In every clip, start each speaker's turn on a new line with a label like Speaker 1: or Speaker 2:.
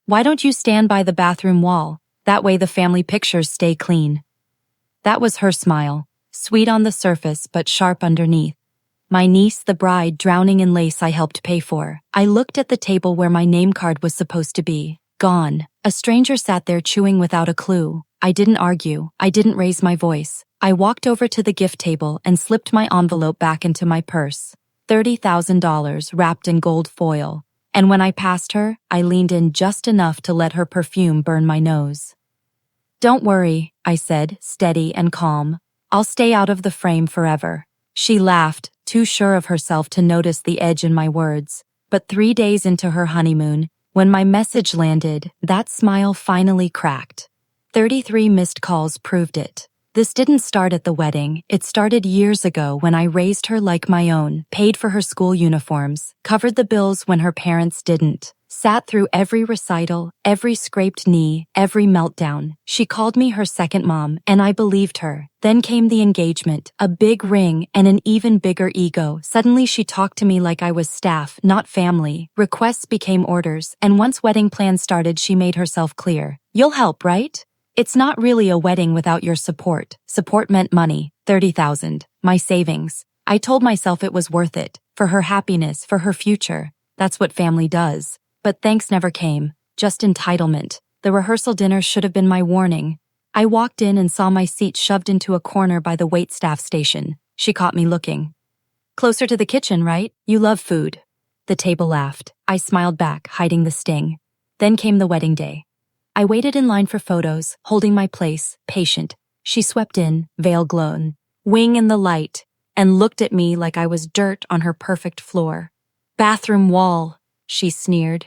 Speaker 1: Why don't you stand by the bathroom wall? That way the family pictures stay clean. That was her smile, sweet on the surface but sharp underneath. My niece, the bride, drowning in lace I helped pay for. I looked at the table where my name card was supposed to be. Gone. A stranger sat there chewing without a clue. I didn't argue. I didn't raise my voice. I walked over to the gift table and slipped my envelope back into my purse. $30,000 wrapped in gold foil. And when I passed her, I leaned in just enough to let her perfume burn my nose. Don't worry, I said, steady and calm. I'll stay out of the frame forever. She laughed, too sure of herself to notice the edge in my words. But 3 days into her honeymoon, when my message landed, that smile finally cracked. 33 missed calls proved it. This didn't start at the wedding. It started years ago when I raised her like my own, paid for her school uniforms, covered the bills when her parents didn't, sat through every recital, every scraped knee, every meltdown. She called me her second mom, and I believed her. Then came the engagement, a big ring, and an even bigger ego. Suddenly she talked to me like I was staff, not family. Requests became orders, and once wedding plans started, she made herself clear. You'll help, right? It's not really a wedding without your support. Support meant money, 30,000, my savings. I told myself it was worth it, for her happiness, for her future. That's what family does. But thanks never came, just entitlement. The rehearsal dinner should have been my warning. I walked in and saw my seat shoved into a corner by the waitstaff station. She caught me looking. Closer to the kitchen, right? You love food. The table laughed. I smiled back, hiding the sting. Then came the wedding day. I waited in line for photos, holding my place, patient. She swept in, veil blown, wing in the light, and looked at me like I was dirt on her perfect floor. Bathroom wall, she sneered,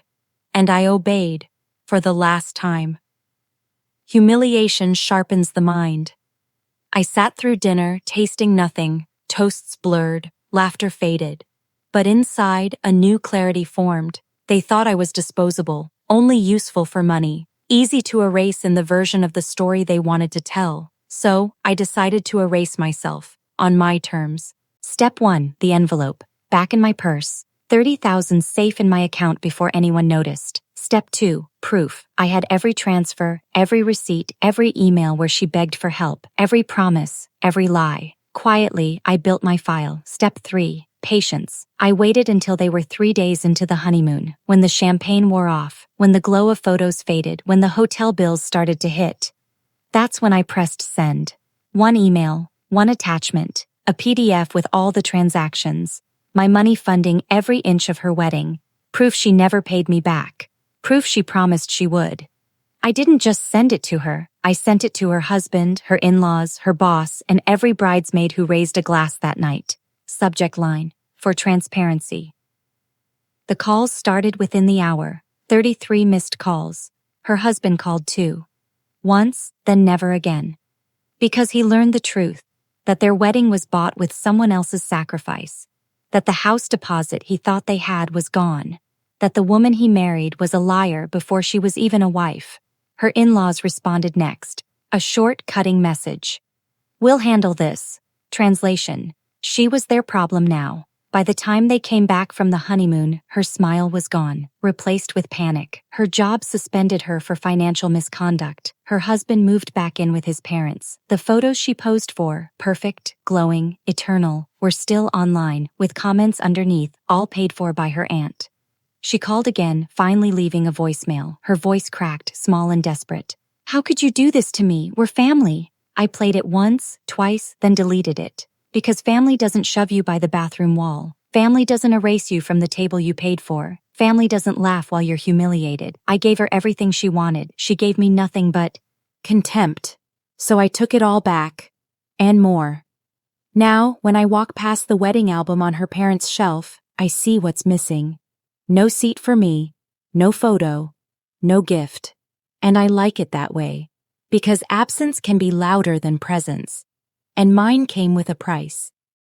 Speaker 1: and I obeyed, for the last time. Humiliation sharpens the mind. I sat through dinner, tasting nothing, toasts blurred, laughter faded. But inside, a new clarity formed. They thought I was disposable, only useful for money. Easy to erase in the version of the story they wanted to tell. So, I decided to erase myself, on my terms. Step 1, the envelope. Back in my purse. 30,000 safe in my account before anyone noticed. Step 2, proof. I had every transfer, every receipt, every email where she begged for help, every promise, every lie. Quietly, I built my file. Step 3, patience. I waited until they were 3 days into the honeymoon, when the champagne wore off, when the glow of photos faded, when the hotel bills started to hit. That's when I pressed send. One email, one attachment, a PDF with all the transactions, my money funding every inch of her wedding, proof she never paid me back, proof she promised she would. I didn't just send it to her, I sent it to her husband, her in-laws, her boss, and every bridesmaid who raised a glass that night. Subject line, for transparency. The calls started within the hour, 33 missed calls. Her husband called too. Once, then never again. Because he learned the truth, that their wedding was bought with someone else's sacrifice, that the house deposit he thought they had was gone, that the woman he married was a liar before she was even a wife. Her in-laws responded next, a short, cutting message. We'll handle this. Translation. She was their problem now. By the time they came back from the honeymoon, her smile was gone, replaced with panic. Her job suspended her for financial misconduct. Her husband moved back in with his parents. The photos she posed for, perfect, glowing, eternal, were still online, with comments underneath, all paid for by her aunt. She called again, finally leaving a voicemail, her voice cracked, small and desperate. How could you do this to me? We're family. I played it once, twice, then deleted it. Because family doesn't shove you by the bathroom wall. Family doesn't erase you from the table you paid for. Family doesn't laugh while you're humiliated. I gave her everything she wanted. She gave me nothing but contempt. So I took it all back. And more. Now, when I walk past the wedding album on her parents' shelf, I see what's missing. No seat for me. No photo. No gift. And I like it that way. Because absence can be louder than presence. And mine came with a price.